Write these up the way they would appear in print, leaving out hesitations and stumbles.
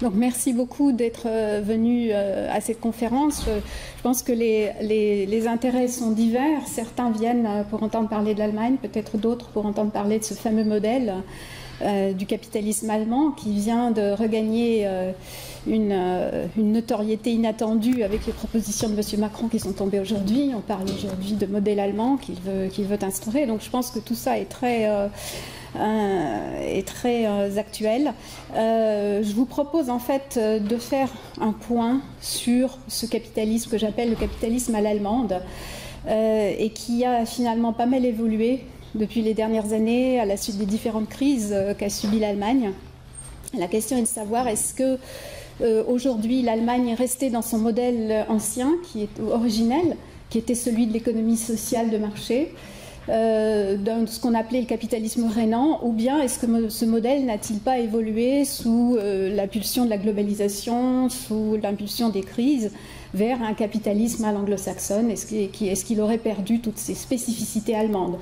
Donc merci beaucoup d'être venu à cette conférence. Je pense que les intérêts sont divers. Certains viennent pour entendre parler de l'Allemagne, peut-être d'autres pour entendre parler de ce fameux modèle du capitalisme allemand qui vient de regagner une notoriété inattendue avec les propositions de M. Macron qui sont tombées aujourd'hui. On parle aujourd'hui de modèle allemand qu'il veut instaurer. Donc je pense que tout ça est très actuel. Je vous propose en fait de faire un point sur ce capitalisme que j'appelle le capitalisme à l'allemande et qui a finalement pas mal évolué depuis les dernières années à la suite des différentes crises qu'a subies l'Allemagne. La question est de savoir est-ce que aujourd'hui l'Allemagne est restée dans son modèle ancien qui est originel, qui était celui de l'économie sociale de marché, de ce qu'on appelait le capitalisme rhénan, ou bien est-ce que ce modèle n'a-t-il pas évolué sous l'impulsion de la globalisation, sous l'impulsion des crises, vers un capitalisme à l'anglo-saxonne? Est-ce qu'il aurait perdu toutes ses spécificités allemandes?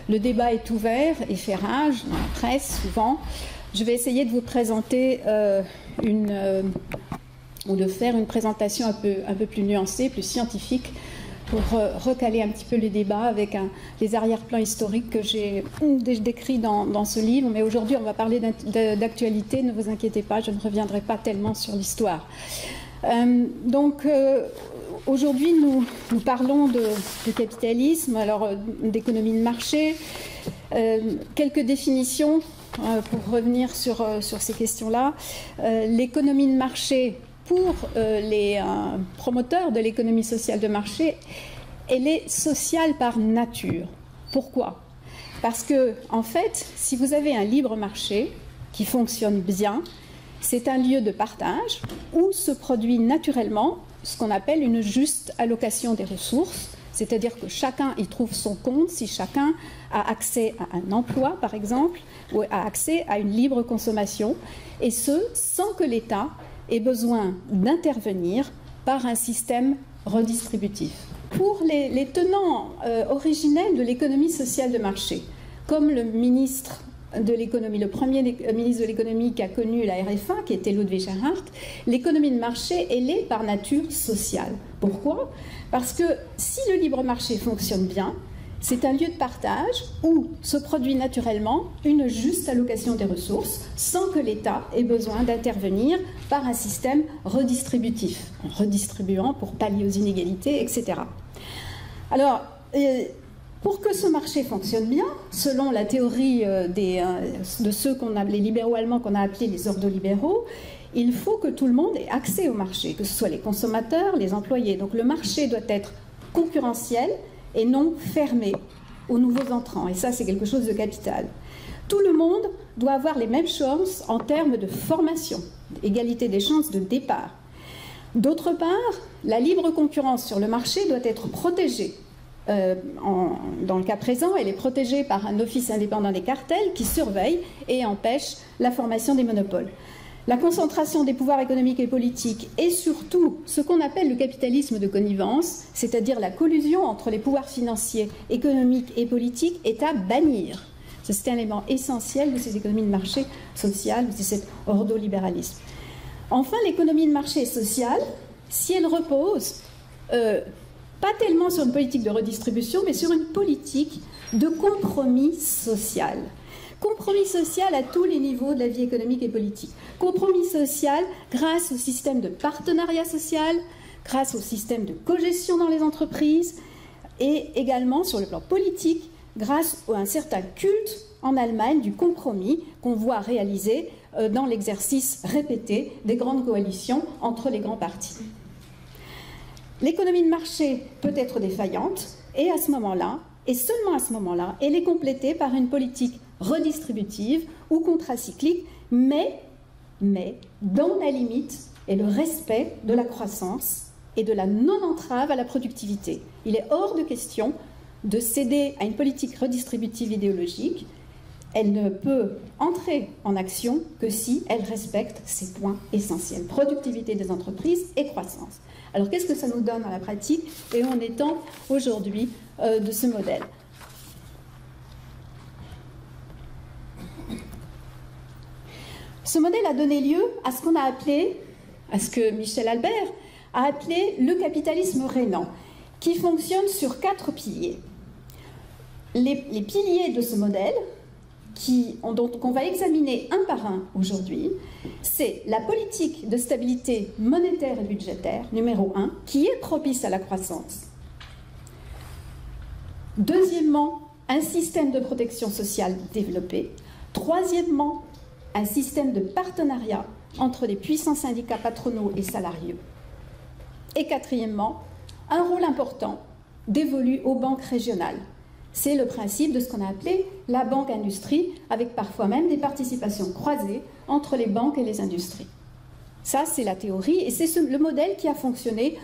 Le débat est ouvert et fait rage dans la presse, souvent. Je vais essayer de vous présenter ou de faire une présentation un peu plus nuancée, plus scientifique, pour recaler un petit peu les débats avec les arrière-plans historiques que j'ai décrits dans ce livre. Mais aujourd'hui, on va parler d'actualité. Ne vous inquiétez pas, je ne reviendrai pas tellement sur l'histoire. Aujourd'hui, nous parlons de capitalisme, alors d'économie de marché. Quelques définitions pour revenir sur ces questions-là. L'économie de marché, pour les promoteurs de l'économie sociale de marché, elle est sociale par nature. Pourquoi? Parce que, en fait, si vous avez un libre marché qui fonctionne bien, c'est un lieu de partage où se produit naturellement ce qu'on appelle une juste allocation des ressources, c'est-à-dire que chacun y trouve son compte si chacun a accès à un emploi, par exemple, ou a accès à une libre consommation, et ce, sans que l'État ait besoin d'intervenir par un système redistributif. Pour les tenants originels de l'économie sociale de marché, comme le ministre de l'économie, le premier ministre de l'économie qui a connu la RFA, qui était Ludwig Erhard, l'économie de marché, elle est par nature sociale. Pourquoi? Parce que si le libre marché fonctionne bien, c'est un lieu de partage où se produit naturellement une juste allocation des ressources sans que l'État ait besoin d'intervenir par un système redistributif, en redistribuant pour pallier aux inégalités, etc. Alors, pour que ce marché fonctionne bien, selon la théorie de ceux les libéraux allemands qu'on a appelés les ordolibéraux, il faut que tout le monde ait accès au marché, que ce soit les consommateurs, les employés. Donc le marché doit être concurrentiel et non fermé aux nouveaux entrants. Et ça, c'est quelque chose de capital. Tout le monde doit avoir les mêmes chances en termes de formation, égalité des chances de départ. D'autre part, la libre concurrence sur le marché doit être protégée. Dans le cas présent, elle est protégée par un office indépendant des cartels qui surveille et empêche la formation des monopoles. La concentration des pouvoirs économiques et politiques et surtout ce qu'on appelle le capitalisme de connivence, c'est-à-dire la collusion entre les pouvoirs financiers, économiques et politiques, est à bannir. C'est un élément essentiel de ces économies de marché sociales, de cet ordolibéralisme. Enfin, l'économie de marché est sociale si elle repose pas tellement sur une politique de redistribution, mais sur une politique de compromis social. Compromis social à tous les niveaux de la vie économique et politique. Compromis social grâce au système de partenariat social, grâce au système de cogestion dans les entreprises, et également sur le plan politique, grâce à un certain culte en Allemagne du compromis qu'on voit réalisé dans l'exercice répété des grandes coalitions entre les grands partis. L'économie de marché peut être défaillante, et à ce moment-là, et seulement à ce moment-là, elle est complétée par une politique redistributive ou contracyclique, mais dans la limite et le respect de la croissance et de la non-entrave à la productivité. Il est hors de question de céder à une politique redistributive idéologique. Elle ne peut entrer en action que si elle respecte ces points essentiels, productivité des entreprises et croissance. Alors qu'est-ce que ça nous donne dans la pratique et en étant aujourd'hui de ce modèle? Ce modèle a donné lieu à ce qu'on a appelé, à ce que Michel Albert a appelé le capitalisme rénant, qui fonctionne sur 4 piliers. Les piliers de ce modèle, qu'on va examiner un par un aujourd'hui, c'est la politique de stabilité monétaire et budgétaire, numéro 1, qui est propice à la croissance. Deuxièmement, un système de protection sociale développé. Troisièmement, un système de partenariat entre les puissants syndicats patronaux et salariés. Et quatrièmement, un rôle important dévolu aux banques régionales. C'est le principe de ce qu'on a appelé la banque industrie, avec parfois même des participations croisées entre les banques et les industries. Ça, c'est la théorie, et c'est le modèle qui a fonctionné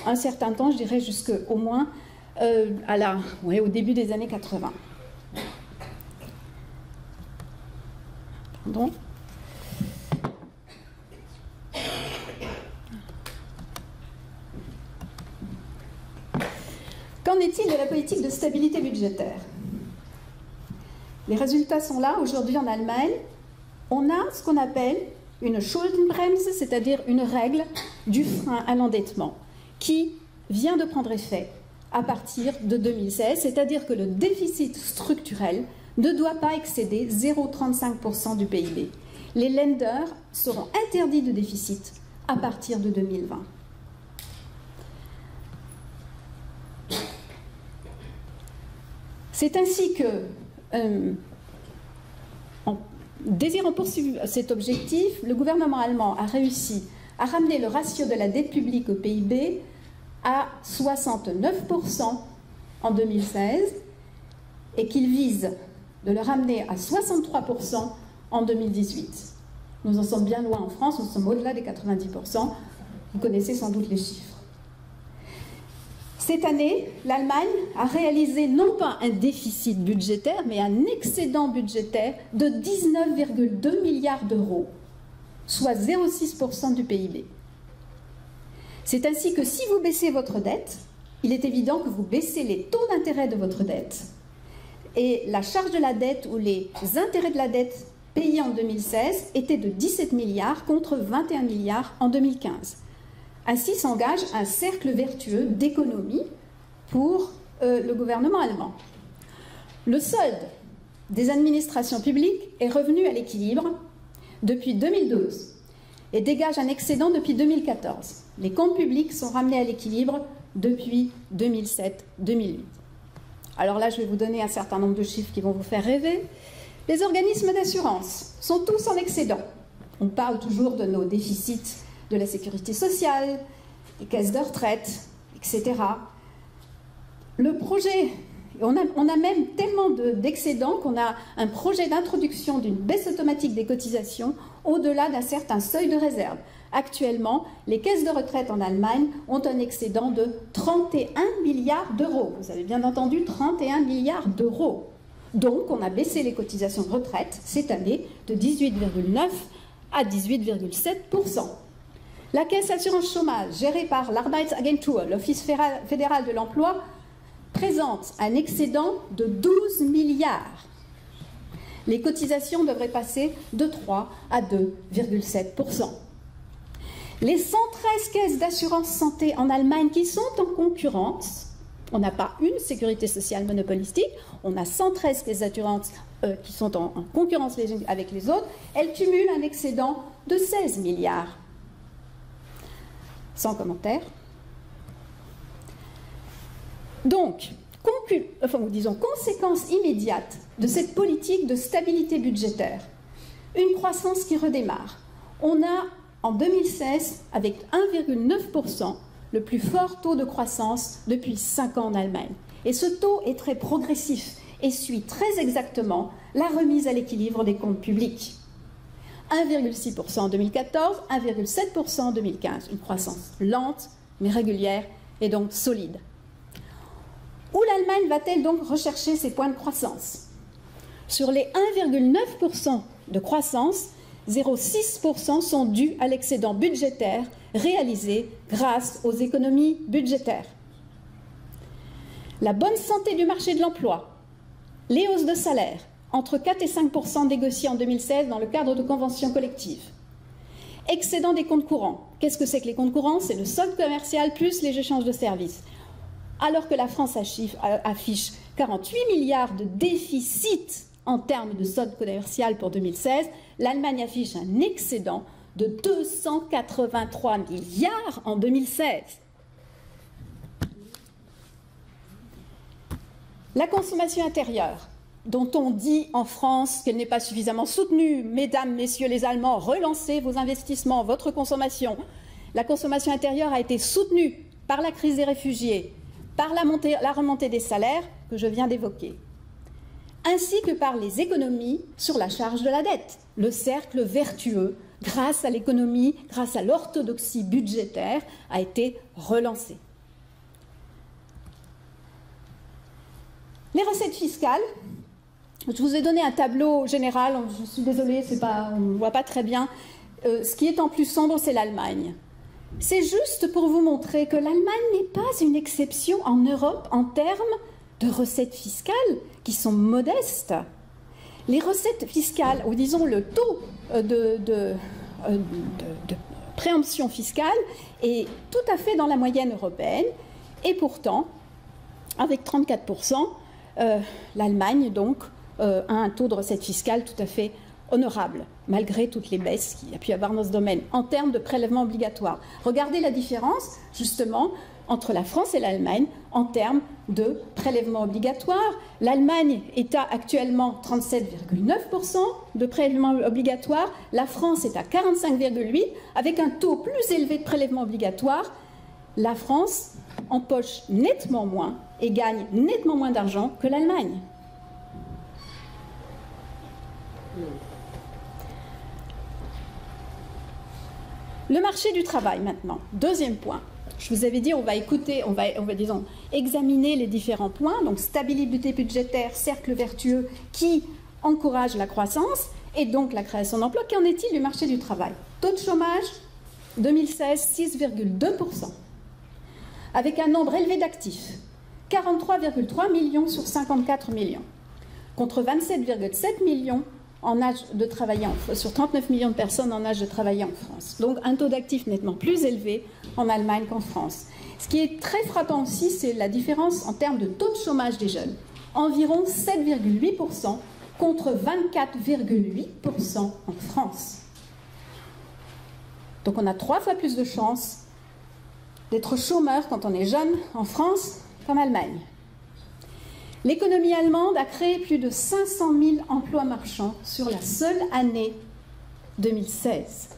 un certain temps, je dirais jusqu'au moins au début des années 80. Pardon. Qu'en est-il de la politique de stabilité budgétaire? Les résultats sont là. Aujourd'hui en Allemagne, on a ce qu'on appelle une Schuldenbremse, c'est-à-dire une règle du frein à l'endettement, qui vient de prendre effet à partir de 2016, c'est-à-dire que le déficit structurel ne doit pas excéder 0,35% du PIB. Les lenders seront interdits de déficit à partir de 2020. C'est ainsi que, en désirant poursuivre cet objectif, le gouvernement allemand a réussi à ramener le ratio de la dette publique au PIB à 69% en 2016 et qu'il vise de le ramener à 63% en 2018. Nous en sommes bien loin en France, nous sommes au-delà des 90%. Vous connaissez sans doute les chiffres. Cette année, l'Allemagne a réalisé non pas un déficit budgétaire, mais un excédent budgétaire de 19,2 milliards d'euros, soit 0,6% du PIB. C'est ainsi que si vous baissez votre dette, il est évident que vous baissez les taux d'intérêt de votre dette. Et la charge de la dette ou les intérêts de la dette payés en 2016 étaient de 17 milliards contre 21 milliards en 2015. Ainsi s'engage un cercle vertueux d'économie pour le gouvernement allemand. Le solde des administrations publiques est revenu à l'équilibre depuis 2012 et dégage un excédent depuis 2014. Les comptes publics sont ramenés à l'équilibre depuis 2007-2008. Alors là, je vais vous donner un certain nombre de chiffres qui vont vous faire rêver. Les organismes d'assurance sont tous en excédent. On parle toujours de nos déficits de la sécurité sociale, des caisses de retraite, etc. Le projet, on a même tellement d'excédents qu'on a un projet d'introduction d'une baisse automatique des cotisations au-delà d'un certain seuil de réserve. Actuellement, les caisses de retraite en Allemagne ont un excédent de 31 milliards d'euros. Vous avez bien entendu, 31 milliards d'euros. Donc, on a baissé les cotisations de retraite cette année de 18,9 à 18,7%. La caisse assurance chômage, gérée par l'Arbeitsagentur, l'Office fédéral de l'emploi, présente un excédent de 12 milliards. Les cotisations devraient passer de 3 à 2,7%. Les 113 caisses d'assurance santé en Allemagne qui sont en concurrence, on n'a pas une sécurité sociale monopolistique, on a 113 caisses d'assurance qui sont en concurrence les unes avec les autres, elles cumulent un excédent de 16 milliards. Sans commentaire. Donc, conséquence immédiate de cette politique de stabilité budgétaire, une croissance qui redémarre. On a en 2016, avec 1,9%, le plus fort taux de croissance depuis 5 ans en Allemagne. Et ce taux est très progressif et suit très exactement la remise à l'équilibre des comptes publics. 1,6% en 2014, 1,7% en 2015. Une croissance lente, mais régulière et donc solide. Où l'Allemagne va-t-elle donc rechercher ses points de croissance? Sur les 1,9% de croissance, 0,6% sont dus à l'excédent budgétaire réalisé grâce aux économies budgétaires. La bonne santé du marché de l'emploi, les hausses de salaire, entre 4 et 5% négociés en 2016 dans le cadre de conventions collectives. Excédent des comptes courants. Qu'est-ce que c'est que les comptes courants? C'est le solde commercial plus les échanges de services. Alors que la France affiche 48 milliards de déficit en termes de solde commercial pour 2016, l'Allemagne affiche un excédent de 283 milliards en 2016. La consommation intérieure, dont on dit en France qu'elle n'est pas suffisamment soutenue. Mesdames, messieurs les Allemands, relancez vos investissements, votre consommation. La consommation intérieure a été soutenue par la crise des réfugiés, par la remontée des salaires que je viens d'évoquer, ainsi que par les économies sur la charge de la dette. Le cercle vertueux, grâce à l'économie, grâce à l'orthodoxie budgétaire, a été relancé. Les recettes fiscales. Je vous ai donné un tableau général, je suis désolée, on ne voit pas très bien. Ce qui est en plus sombre, c'est l'Allemagne. C'est juste pour vous montrer que l'Allemagne n'est pas une exception en Europe en termes de recettes fiscales qui sont modestes. Les recettes fiscales, ou disons le taux de préemption fiscale est tout à fait dans la moyenne européenne, et pourtant, avec 34%, l'Allemagne, donc, a un taux de recette fiscale tout à fait honorable, malgré toutes les baisses qu'il y a pu y avoir dans ce domaine, en termes de prélèvements obligatoires. Regardez la différence, justement, entre la France et l'Allemagne en termes de prélèvements obligatoires. L'Allemagne est à actuellement 37,9% de prélèvements obligatoires, la France est à 45,8%, avec un taux plus élevé de prélèvements obligatoires. La France empoche nettement moins et gagne nettement moins d'argent que l'Allemagne. Le marché du travail maintenant, deuxième point. Je vous avais dit, on va écouter, on va disons, examiner les différents points, donc stabilité budgétaire, cercle vertueux qui encourage la croissance et donc la création d'emplois. Qu'en est-il du marché du travail? Taux de chômage, 2016, 6,2%, avec un nombre élevé d'actifs, 43,3 millions sur 54 millions, contre 27,7 millions en âge de travailler sur 39 millions de personnes en âge de travailler en France. Donc un taux d'actifs nettement plus élevé en Allemagne qu'en France. Ce qui est très frappant aussi, c'est la différence en termes de taux de chômage des jeunes. Environ 7,8% contre 24,8% en France. Donc on a 3 fois plus de chances d'être chômeur quand on est jeune en France qu'en Allemagne. L'économie allemande a créé plus de 500 000 emplois marchands sur la seule année 2016.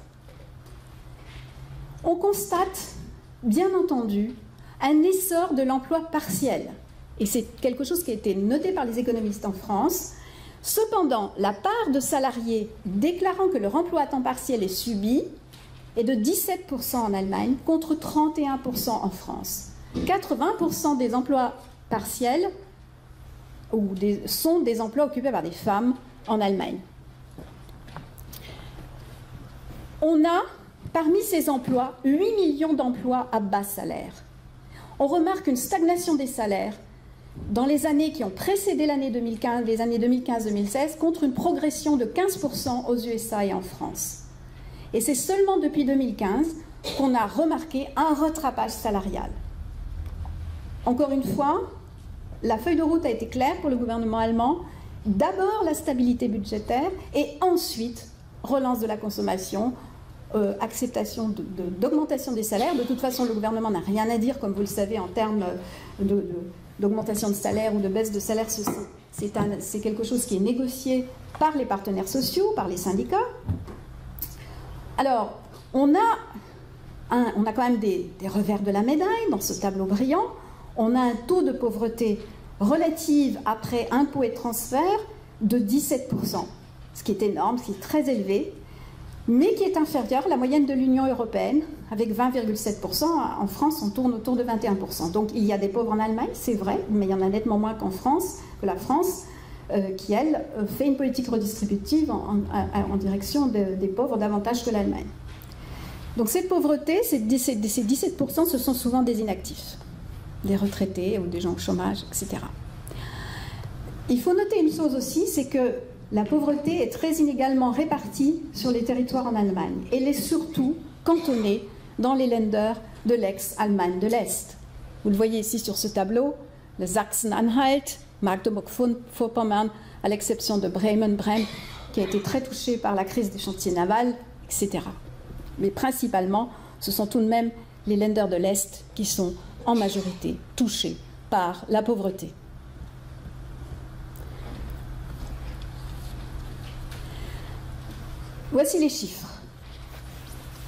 On constate, bien entendu, un essor de l'emploi partiel. Et c'est quelque chose qui a été noté par les économistes en France. Cependant, la part de salariés déclarant que leur emploi à temps partiel est subi est de 17% en Allemagne contre 31% en France. 80% des emplois partiels sont des emplois occupés par des femmes en Allemagne. On a, parmi ces emplois, 8 millions d'emplois à bas salaire. On remarque une stagnation des salaires dans les années qui ont précédé l'année 2015, les années 2015-2016, contre une progression de 15% aux USA et en France. Et c'est seulement depuis 2015 qu'on a remarqué un rattrapage salarial. Encore une fois, la feuille de route a été claire pour le gouvernement allemand. D'abord la stabilité budgétaire et ensuite relance de la consommation, acceptation d'augmentation des salaires. De toute façon, le gouvernement n'a rien à dire, comme vous le savez, en termes d'augmentation de salaire ou de baisse de salaire. C'est quelque chose qui est négocié par les partenaires sociaux, par les syndicats. Alors, on a quand même des revers de la médaille dans ce tableau brillant. On a un taux de pauvreté relative après impôts et transferts de 17%, ce qui est énorme, ce qui est très élevé, mais qui est inférieur à la moyenne de l'Union européenne, avec 20,7%. En France, on tourne autour de 21%. Donc il y a des pauvres en Allemagne, c'est vrai, mais il y en a nettement moins qu'en France, que la France, qui, elle, fait une politique redistributive en direction des pauvres davantage que l'Allemagne. Donc cette pauvreté, ces 17%, ce sont souvent des inactifs, des retraités ou des gens au chômage, etc. Il faut noter une chose aussi, c'est que la pauvreté est très inégalement répartie sur les territoires en Allemagne. Elle est surtout cantonnée dans les Länder de l'ex-Allemagne de l'Est. Vous le voyez ici sur ce tableau, le Sachsen-Anhalt, Mecklembourg-Vorpommern, à l'exception de Bremen, qui a été très touché par la crise des chantiers navals, etc. Mais principalement, ce sont tout de même les Länder de l'Est qui sont en majorité touchés par la pauvreté. Voici les chiffres.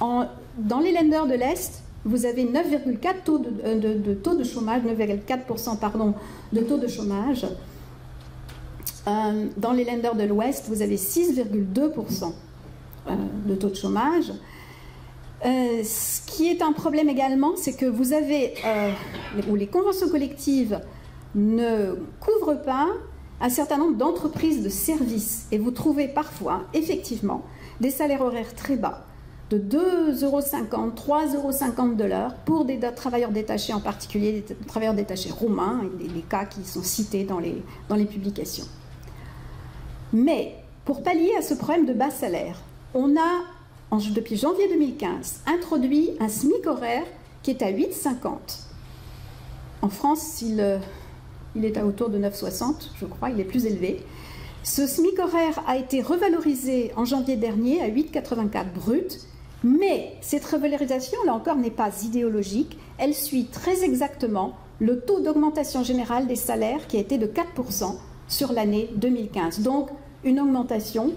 Dans les Länder de l'Est, vous avez 9,4% taux de chômage, 9,4% pardon, de taux de chômage. Dans les Länder de l'Ouest, vous avez 6,2% de taux de chômage. Ce qui est un problème également, c'est que vous avez, où les conventions collectives ne couvrent pas un certain nombre d'entreprises de services. Et vous trouvez parfois, effectivement, des salaires horaires très bas, de 2,50 €, 3,50 € de l'heure pour des travailleurs détachés, en particulier des travailleurs détachés roumains, et des cas qui sont cités dans les publications. Mais pour pallier à ce problème de bas salaire, on a, depuis janvier 2015, introduit un SMIC horaire qui est à 8,50 €. En France, il est à autour de 9,60 €, je crois, il est plus élevé. Ce SMIC horaire a été revalorisé en janvier dernier à 8,84 € brut, mais cette revalorisation, là encore, n'est pas idéologique. Elle suit très exactement le taux d'augmentation générale des salaires qui a été de 4% sur l'année 2015. Donc, une augmentation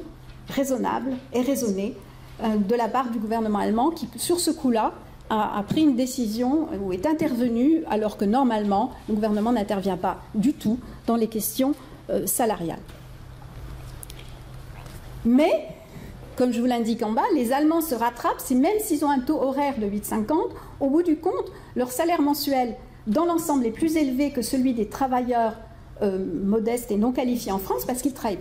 raisonnable et raisonnée de la part du gouvernement allemand qui, sur ce coup-là, a pris une décision ou est intervenu alors que normalement, le gouvernement n'intervient pas du tout dans les questions salariales. Mais, comme je vous l'indique en bas, les Allemands se rattrapent, même s'ils ont un taux horaire de 8,50 €, au bout du compte, leur salaire mensuel dans l'ensemble est plus élevé que celui des travailleurs modestes et non qualifiés en France parce qu'ils travaillent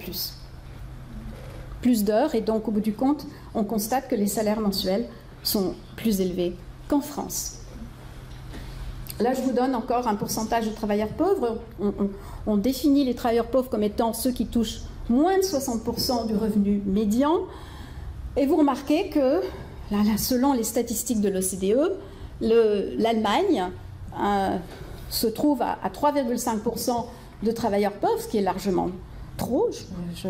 plus d'heures, et donc au bout du compte, on constate que les salaires mensuels sont plus élevés qu'en France. Là, je vous donne encore un pourcentage de travailleurs pauvres. On définit les travailleurs pauvres comme étant ceux qui touchent moins de 60% du revenu médian. Et vous remarquez que, selon les statistiques de l'OCDE, l'Allemagne se trouve à 3,5% de travailleurs pauvres, ce qui est largement trop, je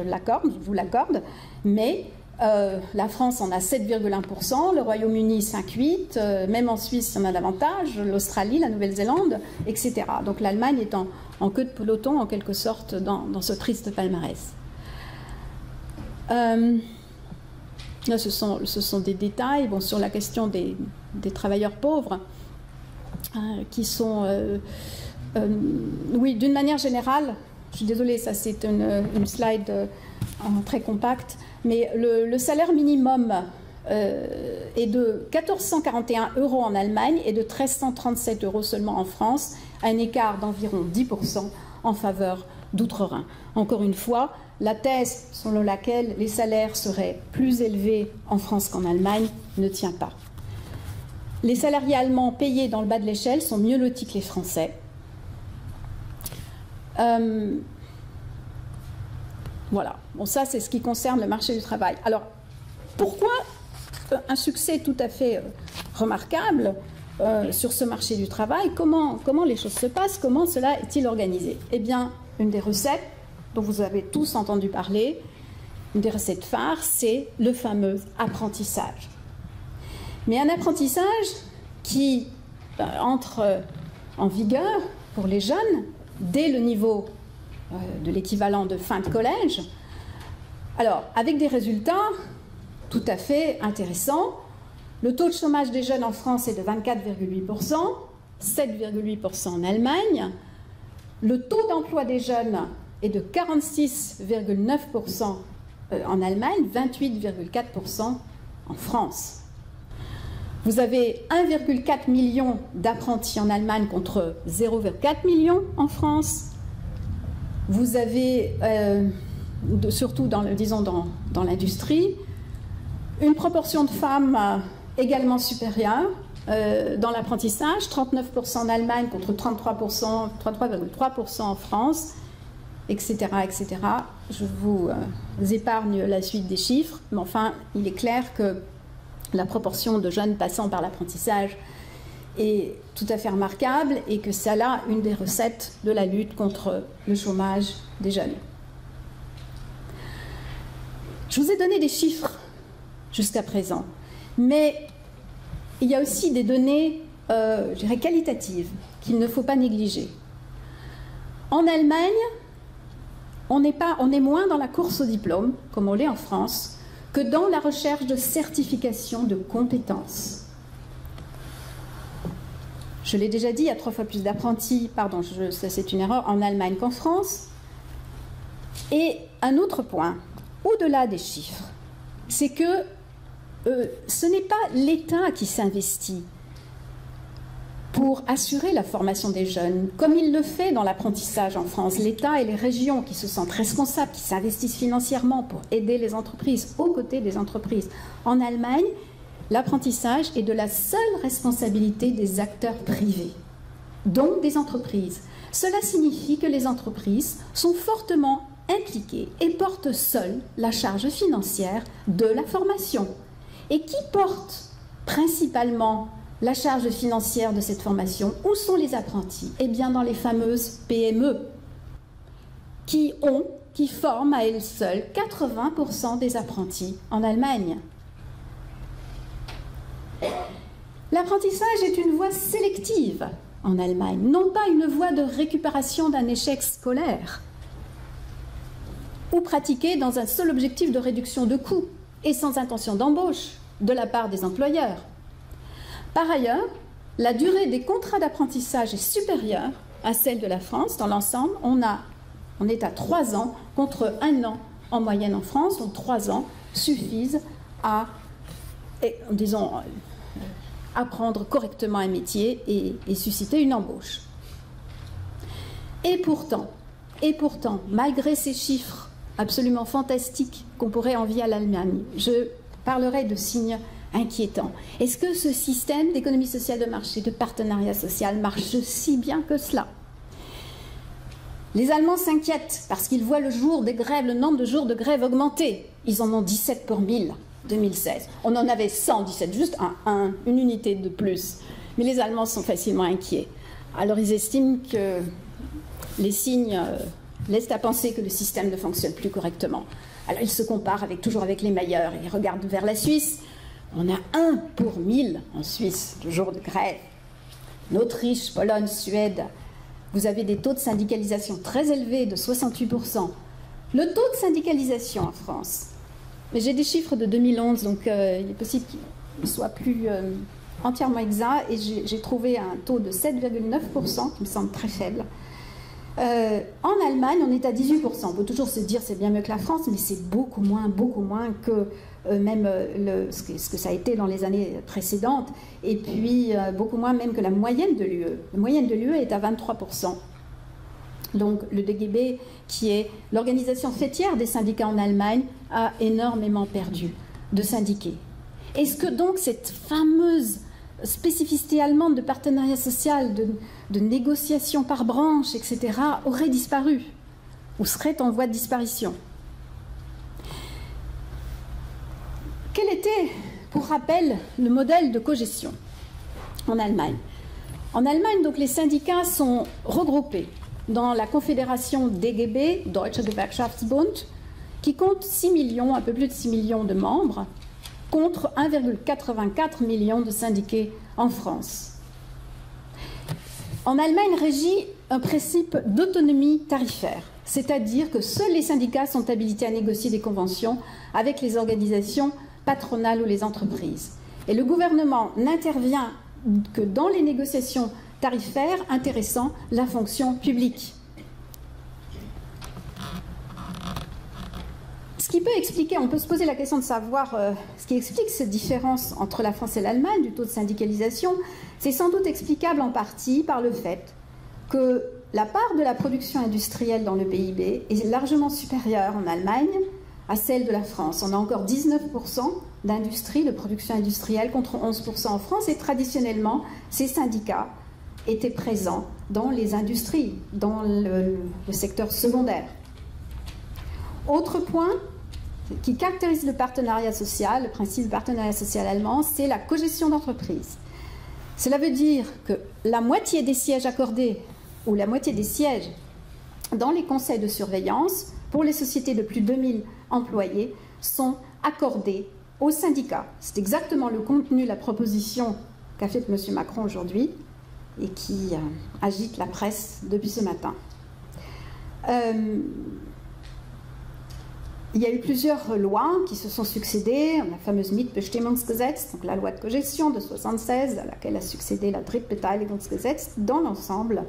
vous l'accorde, mais la France en a 7,1%, le Royaume-Uni 5,8%, même en Suisse il y en a davantage, l'Australie, la Nouvelle-Zélande, etc. Donc l'Allemagne est en queue de peloton en quelque sorte dans ce triste palmarès. Là, ce sont des détails sur la question des travailleurs pauvres qui sont, oui, d'une manière générale, je suis désolée, ça c'est une slide très compacte, mais le salaire minimum est de 1441 € en Allemagne et de 1337 € seulement en France, un écart d'environ 10% en faveur d'Outre-Rhin. Encore une fois, la thèse selon laquelle les salaires seraient plus élevés en France qu'en Allemagne ne tient pas. Les salariés allemands payés dans le bas de l'échelle sont mieux lotis que les Français. Voilà, bon, ça c'est ce qui concerne le marché du travail. Alors, pourquoi un succès tout à fait remarquable sur ce marché du travail? Comment les choses se passent? Comment cela est-il organisé? Eh bien, une des recettes dont vous avez tous entendu parler, une des recettes phares, c'est le fameux apprentissage. Mais un apprentissage qui entre en vigueur pour les jeunes dès le niveau de l'équivalent de fin de collège, alors avec des résultats tout à fait intéressants. Le taux de chômage des jeunes en France est de 24,8%, 7,8% en Allemagne. Le taux d'emploi des jeunes est de 46,9% en Allemagne, 28,4% en France. Vous avez 1,4 million d'apprentis en Allemagne contre 0,4 million en France. Vous avez, surtout dans l'industrie, une proportion de femmes également supérieure dans l'apprentissage, 39% en Allemagne contre 33,3% en France, etc., etc. Je vous épargne la suite des chiffres, mais enfin, il est clair que la proportion de jeunes passant par l'apprentissage est tout à fait remarquable et que c'est là une des recettes de la lutte contre le chômage des jeunes. Je vous ai donné des chiffres jusqu'à présent, mais il y a aussi des données, je dirais, qualitatives qu'il ne faut pas négliger. En Allemagne, on est moins dans la course au diplôme, comme on l'est en France, que dans la recherche de certification de compétences. Je l'ai déjà dit, il y a 3 fois plus d'apprentis, pardon, c'est une erreur, en Allemagne qu'en France. Et un autre point, au-delà des chiffres, c'est que ce n'est pas l'État qui s'investit pour assurer la formation des jeunes, comme il le fait dans l'apprentissage en France. L'État et les régions qui se sentent responsables, qui s'investissent financièrement pour aider les entreprises, aux côtés des entreprises. En Allemagne, l'apprentissage est de la seule responsabilité des acteurs privés, donc des entreprises. Cela signifie que les entreprises sont fortement impliquées et portent seules la charge financière de la formation. Et qui porte principalement la charge financière de cette formation? Où sont les apprentis? Eh bien, dans les fameuses PME, qui forment à elles seules 80% des apprentis en Allemagne. L'apprentissage est une voie sélective en Allemagne, non pas une voie de récupération d'un échec scolaire, ou pratiquée dans un seul objectif de réduction de coûts et sans intention d'embauche de la part des employeurs. Par ailleurs, la durée des contrats d'apprentissage est supérieure à celle de la France. Dans l'ensemble, on est à 3 ans contre 1 an en moyenne en France. Donc 3 ans suffisent à, disons, apprendre correctement un métier et susciter une embauche. Et pourtant, malgré ces chiffres absolument fantastiques qu'on pourrait envier à l'Allemagne, je parlerai de signes inquiétant. Est-ce que ce système d'économie sociale de marché, de partenariat social, marche si bien que cela? Les Allemands s'inquiètent parce qu'ils voient le nombre de jours de grève augmenter. Ils en ont 17 pour 1000 en 2016. On en avait 117, juste une unité de plus. Mais les Allemands sont facilement inquiets. Alors ils estiment que les signes laissent à penser que le système ne fonctionne plus correctement. Alors ils se comparent toujours avec les meilleurs. Ils regardent vers la Suisse. On a 1 pour 1000 en Suisse, de jours de grève. En Autriche, Pologne, Suède, vous avez des taux de syndicalisation très élevés, de 68%. Le taux de syndicalisation en France, mais j'ai des chiffres de 2011, donc il est possible qu'il soit plus entièrement exact, et j'ai trouvé un taux de 7,9%, qui me semble très faible. En Allemagne, on est à 18%. On peut toujours se dire c'est bien mieux que la France, mais c'est beaucoup moins que même ce que ça a été dans les années précédentes, et puis beaucoup moins même que la moyenne de l'UE. La moyenne de l'UE est à 23%. Donc le DGB, qui est l'organisation fêtière des syndicats en Allemagne, a énormément perdu de syndiqués. Est-ce que donc cette fameuse spécificité allemande de partenariat social, de négociation par branche, etc., aurait disparu ou serait en voie de disparition? Quel était, pour rappel, le modèle de cogestion en Allemagne? En Allemagne, donc, les syndicats sont regroupés dans la confédération DGB, Deutscher Gewerkschaftsbund, qui compte 6 millions, un peu plus de 6 millions de membres, contre 1,84 million de syndiqués en France. En Allemagne régit un principe d'autonomie tarifaire, c'est-à-dire que seuls les syndicats sont habilités à négocier des conventions avec les organisations patronales ou les entreprises. Et le gouvernement n'intervient que dans les négociations tarifaires intéressant la fonction publique. Ce qui peut expliquer, on peut se poser la question de savoir ce qui explique cette différence entre la France et l'Allemagne du taux de syndicalisation, c'est sans doute explicable en partie par le fait que la part de la production industrielle dans le PIB est largement supérieure en Allemagne à celle de la France. On a encore 19% d'industrie, de production industrielle, contre 11% en France, et traditionnellement, ces syndicats étaient présents dans les industries, dans le secteur secondaire. Autre point qui caractérise le partenariat social, le principe du partenariat social allemand, c'est la cogestion d'entreprise. Cela veut dire que la moitié des sièges accordés, ou la moitié des sièges dans les conseils de surveillance, pour les sociétés de plus de 2000 employés, sont accordés aux syndicats. C'est exactement le contenu de la proposition qu'a faite M. Macron aujourd'hui et qui agite la presse depuis ce matin. Il y a eu plusieurs lois qui se sont succédées, la fameuse Mitbestimmungsgesetz, donc la loi de cogestion de 1976, à laquelle a succédé la Drittbeteiligungsgesetz. Dans l'ensemble,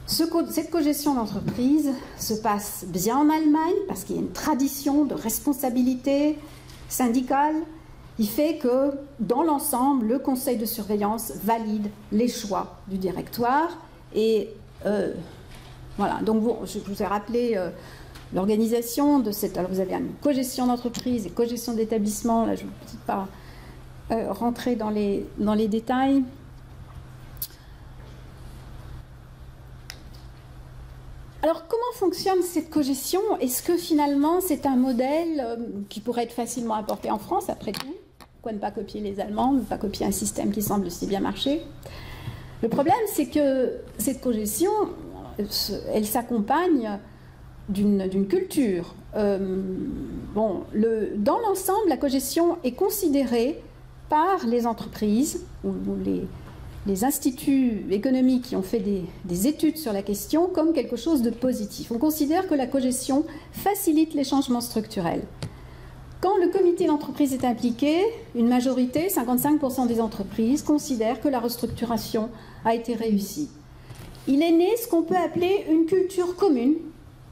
cette cogestion d'entreprise se passe bien en Allemagne parce qu'il y a une tradition de responsabilité syndicale qui fait que, dans l'ensemble, le conseil de surveillance valide les choix du directoire. Et voilà, donc je vous ai rappelé l'organisation de cette... Alors vous avez une cogestion d'entreprise et cogestion d'établissement, là je ne vais pas rentrer dans les détails. Alors comment fonctionne cette cogestion? Est-ce que finalement c'est un modèle qui pourrait être facilement importé en France après tout? Pourquoi ne pas copier les Allemands, ne pas copier un système qui semble si bien marcher? Le problème c'est que cette cogestion, elle s'accompagne d'une culture. Dans l'ensemble, la cogestion est considérée par les entreprises ou les instituts économiques qui ont fait des études sur la question comme quelque chose de positif. On considère que la cogestion facilite les changements structurels. Quand le comité d'entreprise est impliqué, une majorité, 55% des entreprises, considèrent que la restructuration a été réussie. Il est né ce qu'on peut appeler une culture commune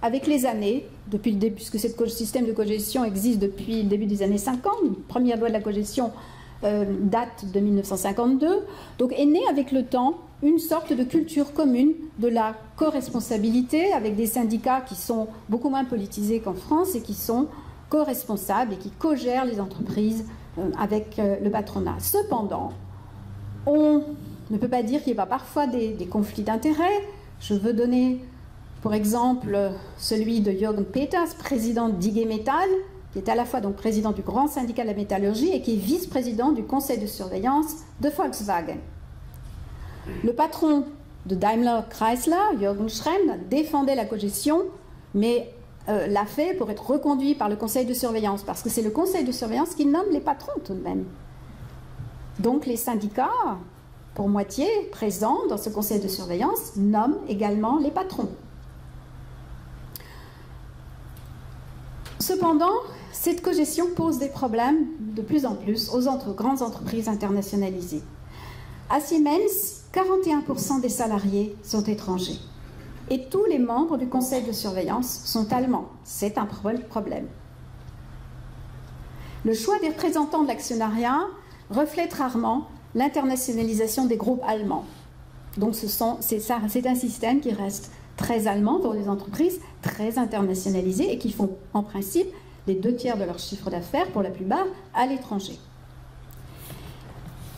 avec les années, depuis le début, puisque ce système de cogestion existe depuis le début des années 50, une première loi de la cogestion date de 1952, donc est née avec le temps une sorte de culture commune de la co-responsabilité avec des syndicats qui sont beaucoup moins politisés qu'en France et qui sont co-responsables et qui co-gèrent les entreprises avec le patronat. Cependant, on ne peut pas dire qu'il n'y a pas parfois des conflits d'intérêts. Je veux donner pour exemple celui de Jürgen Peters, président d'IG Metall, qui est à la fois donc président du grand syndicat de la métallurgie et qui est vice-président du conseil de surveillance de Volkswagen. Le patron de Daimler Chrysler, Jürgen Schrem, défendait la cogestion, mais l'a fait pour être reconduit par le conseil de surveillance, parce que c'est le conseil de surveillance qui nomme les patrons tout de même. Donc les syndicats, pour moitié présents dans ce conseil de surveillance, nomment également les patrons. Cependant, cette cogestion pose des problèmes de plus en plus aux grandes entreprises internationalisées. À Siemens, 41% des salariés sont étrangers. Et tous les membres du conseil de surveillance sont allemands. C'est un problème. Le choix des représentants de l'actionnariat reflète rarement l'internationalisation des groupes allemands. Donc c'est un système qui reste très allemand pour les entreprises, très internationalisées et qui font en principe les 2/3 de leur chiffre d'affaires, pour la plupart, à l'étranger.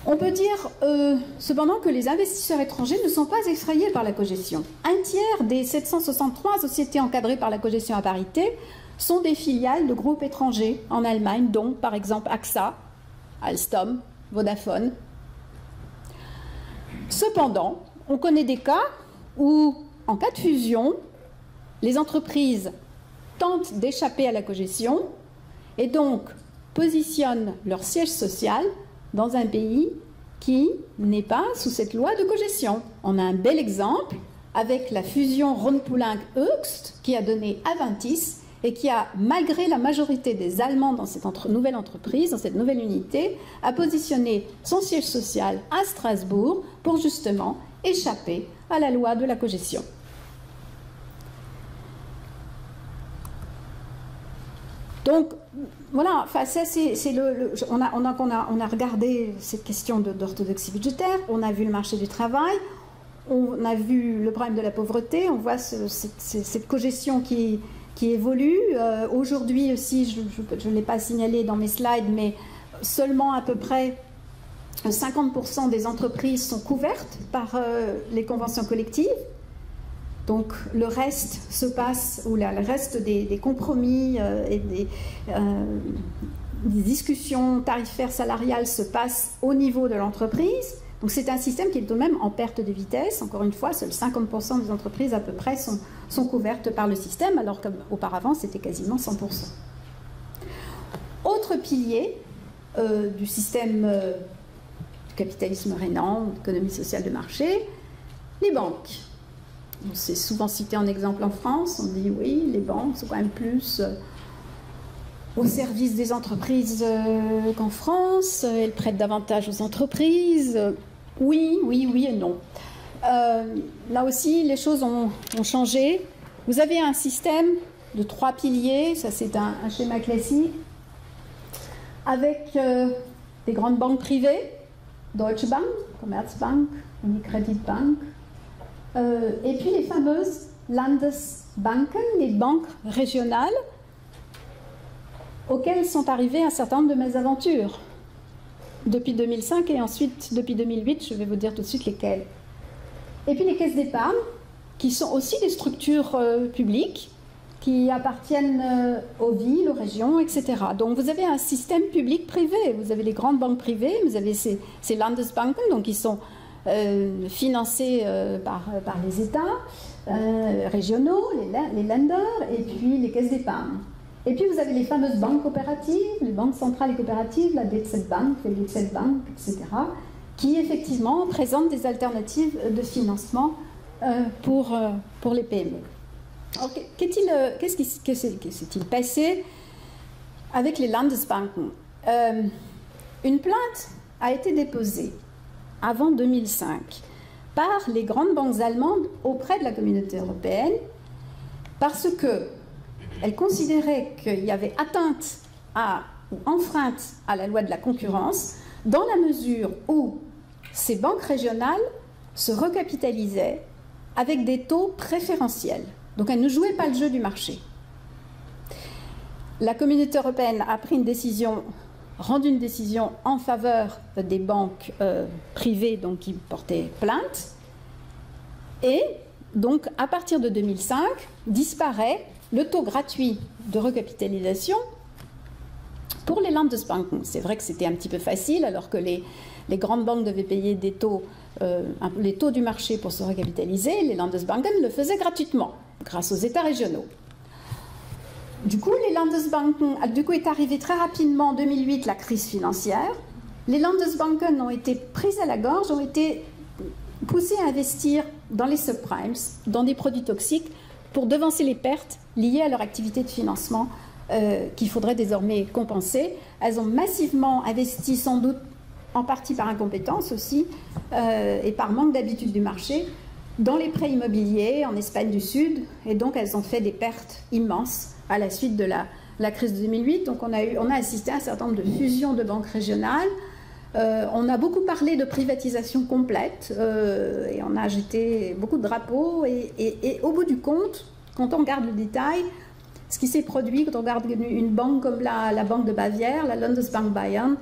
On peut dire cependant que les investisseurs étrangers ne sont pas effrayés par la cogestion. Un tiers des 763 sociétés encadrées par la cogestion à parité sont des filiales de groupes étrangers en Allemagne, dont par exemple AXA, Alstom, Vodafone. Cependant, on connaît des cas où, en cas de fusion, les entreprises tentent d'échapper à la cogestion et donc positionnent leur siège social dans un pays qui n'est pas sous cette loi de cogestion. On a un bel exemple avec la fusion Rhône-Poulenc-Höchst qui a donné Aventis et qui a, malgré la majorité des Allemands dans cette nouvelle entreprise, dans cette nouvelle unité, a positionné son siège social à Strasbourg pour justement échapper à la loi de la cogestion. Donc, voilà, enfin, ça, on a regardé cette question d'orthodoxie budgétaire, on a vu le marché du travail, on a vu le problème de la pauvreté, on voit cette cogestion qui évolue. Aujourd'hui aussi, je ne l'ai pas signalé dans mes slides, mais seulement à peu près 50% des entreprises sont couvertes par les conventions collectives. Donc le reste se passe, ou le reste des compromis et des discussions tarifaires salariales se passent au niveau de l'entreprise. Donc c'est un système qui est tout de même en perte de vitesse. Encore une fois, seuls 50% des entreprises à peu près sont couvertes par le système, alors qu'auparavant c'était quasiment 100%. Autre pilier du système du capitalisme rénant, d'économie sociale de marché, les banques. C'est souvent cité en exemple en France. On dit oui, les banques sont quand même plus au service des entreprises qu'en France. Elles prêtent davantage aux entreprises. Oui et non. Là aussi, les choses ont changé. Vous avez un système de 3 piliers. Ça, c'est un schéma classique. Avec des grandes banques privées, Deutsche Bank, Commerzbank, Unicredit Bank, et puis les fameuses Landesbanken, les banques régionales, auxquelles sont arrivées un certain nombre de mésaventures depuis 2005 et ensuite depuis 2008, je vais vous dire tout de suite lesquelles. Et puis les caisses d'épargne, qui sont aussi des structures publiques, qui appartiennent aux villes, aux régions, etc. Donc vous avez un système public-privé, vous avez les grandes banques privées, vous avez ces Landesbanken, donc qui sont financés par les États régionaux, les Länder, et puis les caisses d'épargne. Et puis vous avez les fameuses banques coopératives, les banques centrales et coopératives, la DZ Bank, les DZ Bank, etc., qui effectivement présentent des alternatives de financement pour les PME. Alors, qu'est-ce qui s'est-il passé avec les Landesbanken? Une plainte a été déposée avant 2005 par les grandes banques allemandes auprès de la communauté européenne parce qu'elles considéraient qu'il y avait atteinte ou enfreinte à la loi de la concurrence dans la mesure où ces banques régionales se recapitalisaient avec des taux préférentiels. Donc elles ne jouaient pas le jeu du marché. La communauté européenne a pris rendu une décision en faveur des banques privées donc, qui portaient plainte. Et donc à partir de 2005, disparaît le taux gratuit de recapitalisation pour les Landesbanken. C'est vrai que c'était un petit peu facile alors que les grandes banques devaient payer les taux du marché pour se recapitaliser. Les Landesbanken le faisaient gratuitement grâce aux États régionaux. Du coup, les Landesbanken, est arrivée très rapidement en 2008 la crise financière. Les Landesbanken ont été prises à la gorge, ont été poussées à investir dans les subprimes, dans des produits toxiques, pour devancer les pertes liées à leur activité de financement qu'il faudrait désormais compenser. Elles ont massivement investi, sans doute en partie par incompétence aussi, et par manque d'habitude du marché, dans les prêts immobiliers en Espagne du Sud, et donc elles ont fait des pertes immenses à la suite de la crise de 2008. Donc on a assisté à un certain nombre de fusions de banques régionales. On a beaucoup parlé de privatisation complète, et on a jeté beaucoup de drapeaux, et au bout du compte, quand on regarde le détail, ce qui s'est produit, quand on regarde une banque comme la Banque de Bavière, la Landesbank Bayern,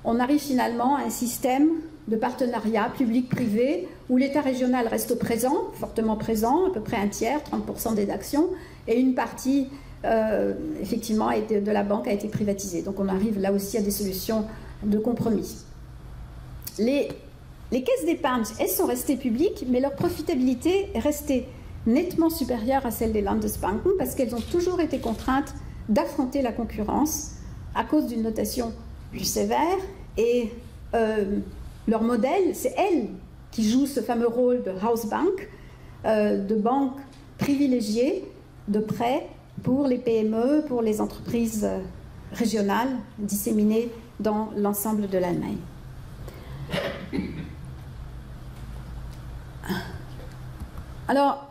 on arrive finalement à un système de partenariat public-privé où l'État régional reste présent, fortement présent, à peu près un tiers, 30% des actions, et une partie, effectivement, de la banque a été privatisée. Donc on arrive là aussi à des solutions de compromis. Les caisses d'épargne, elles sont restées publiques, mais leur profitabilité est restée nettement supérieure à celle des Landesbanken parce qu'elles ont toujours été contraintes d'affronter la concurrence à cause d'une notation plus sévère, et leur modèle, c'est elles qui jouent ce fameux rôle de Hausbank, de banque privilégiée de prêt pour les PME, pour les entreprises régionales disséminées dans l'ensemble de l'Allemagne. Alors,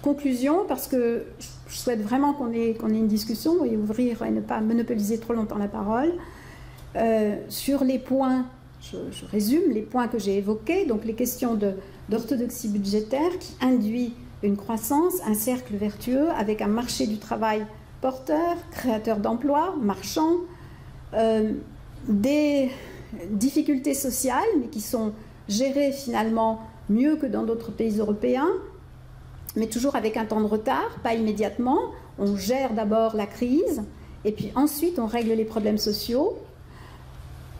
conclusion, parce que je souhaite vraiment qu'on ait une discussion et ouvrir et ne pas monopoliser trop longtemps la parole. Sur les points, je résume les points que j'ai évoqués, donc les questions d'orthodoxie budgétaire qui induit une croissance, un cercle vertueux avec un marché du travail porteur, créateur d'emplois, marchand, des difficultés sociales, mais qui sont gérées finalement mieux que dans d'autres pays européens, mais toujours avec un temps de retard, pas immédiatement. On gère d'abord la crise, et puis ensuite on règle les problèmes sociaux.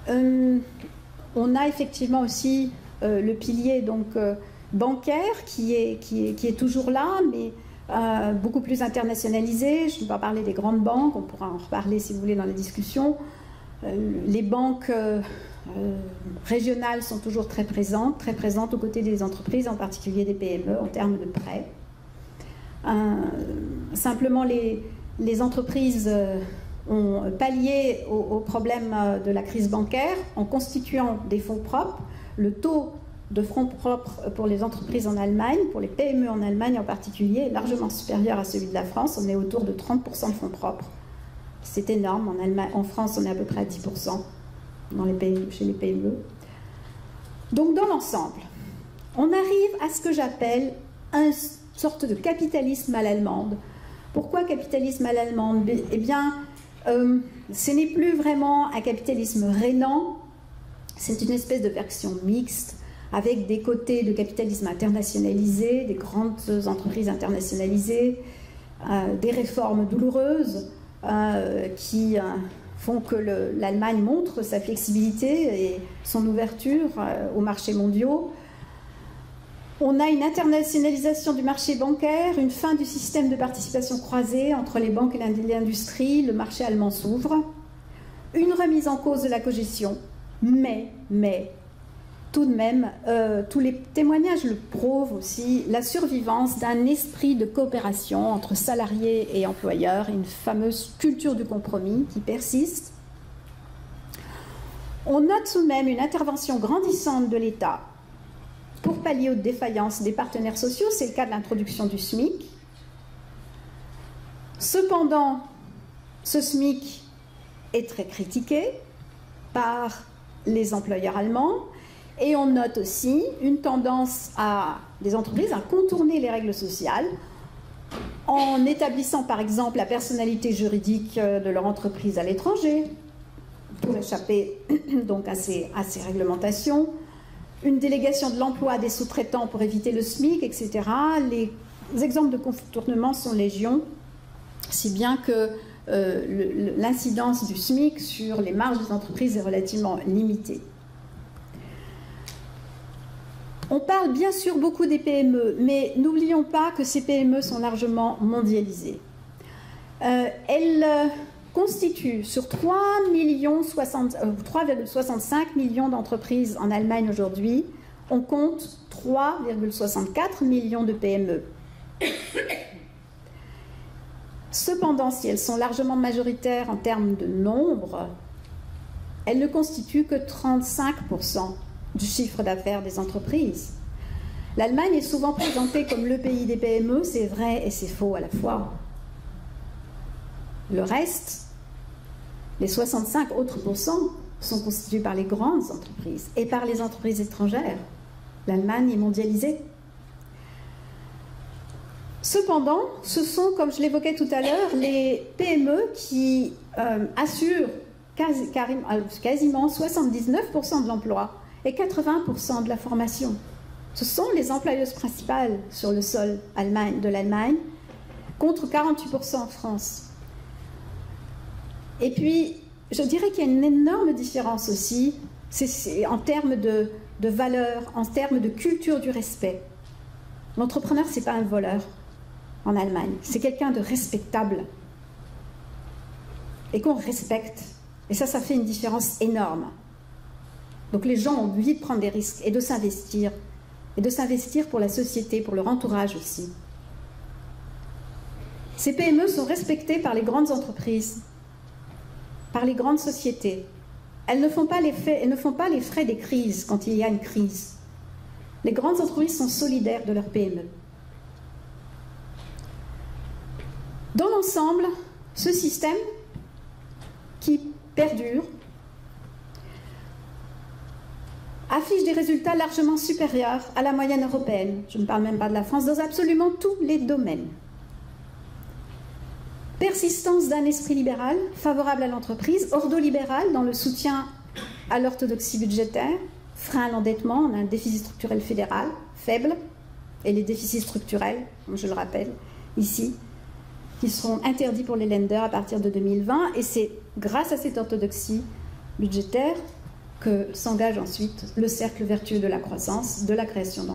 On a effectivement aussi le pilier donc, bancaire qui est toujours là, mais beaucoup plus internationalisé. Je ne vais pas parler des grandes banques, on pourra en reparler si vous voulez dans la discussion. Les banques régionales sont toujours très présentes aux côtés des entreprises, en particulier des PME, en termes de prêts. Simplement, les entreprises ont pallié au problème de la crise bancaire en constituant des fonds propres. Le taux de fonds propres pour les entreprises en Allemagne, pour les PME en Allemagne en particulier, est largement supérieur à celui de la France. On est autour de 30% de fonds propres. C'est énorme. En France, on est à peu près à 10% chez les PME. Donc, dans l'ensemble, on arrive à ce que j'appelle une sorte de capitalisme à l'allemande. Pourquoi capitalisme à l'allemande? Eh bien, ce n'est plus vraiment un capitalisme rénant, c'est une espèce de version mixte, avec des côtés de capitalisme internationalisé, des grandes entreprises internationalisées, des réformes douloureuses qui font que l'Allemagne montre sa flexibilité et son ouverture aux marchés mondiaux. On a une internationalisation du marché bancaire, une fin du système de participation croisée entre les banques et l'industrie, le marché allemand s'ouvre, une remise en cause de la cogestion, mais tout de même, tous les témoignages le prouvent aussi, la survivance d'un esprit de coopération entre salariés et employeurs, une fameuse culture du compromis qui persiste. On note tout de même une intervention grandissante de l'État pour pallier aux défaillances des partenaires sociaux, c'est le cas de l'introduction du SMIC. Cependant, ce SMIC est très critiqué par les employeurs allemands et on note aussi une tendance des entreprises à contourner les règles sociales en établissant par exemple la personnalité juridique de leur entreprise à l'étranger pour échapper donc à ces réglementations. Une délégation de l'emploi à des sous-traitants pour éviter le SMIC, etc. Les exemples de contournement sont légion, si bien que l'incidence du SMIC sur les marges des entreprises est relativement limitée. On parle bien sûr beaucoup des PME, mais n'oublions pas que ces PME sont largement mondialisées. Elles constituent sur 3,65 millions d'entreprises en Allemagne aujourd'hui, on compte 3,64 millions de PME. Cependant, si elles sont largement majoritaires en termes de nombre, elles ne constituent que 35% du chiffre d'affaires des entreprises. L'Allemagne est souvent présentée comme le pays des PME, c'est vrai et c'est faux à la fois. Le reste, les 65 autres pourcents, sont constitués par les grandes entreprises et par les entreprises étrangères. L'Allemagne est mondialisée. Cependant, ce sont, comme je l'évoquais tout à l'heure, les PME qui assurent quasiment 79% de l'emploi et 80% de la formation. Ce sont les employeuses principales sur le sol de l'Allemagne, contre 48% en France. Et puis, je dirais qu'il y a une énorme différence aussi, en termes de valeur, en termes de culture du respect. L'entrepreneur, ce n'est pas un voleur en Allemagne, c'est quelqu'un de respectable et qu'on respecte. Et ça fait une différence énorme. Donc les gens ont envie de prendre des risques et de s'investir pour la société, pour leur entourage aussi. Ces PME sont respectées par les grandes entreprises, par les grandes sociétés. Elles ne font pas les frais des crises quand il y a une crise. Les grandes entreprises sont solidaires de leurs PME. Dans l'ensemble, ce système qui perdure affiche des résultats largement supérieurs à la moyenne européenne. Je ne parle même pas de la France, dans absolument tous les domaines. Persistance d'un esprit libéral favorable à l'entreprise, ordolibéral dans le soutien à l'orthodoxie budgétaire, frein à l'endettement, on a un déficit structurel fédéral faible, et les déficits structurels, comme je le rappelle ici, qui seront interdits pour les lenders à partir de 2020. Et c'est grâce à cette orthodoxie budgétaire que s'engage ensuite le cercle vertueux de la croissance, de la création d'emplois.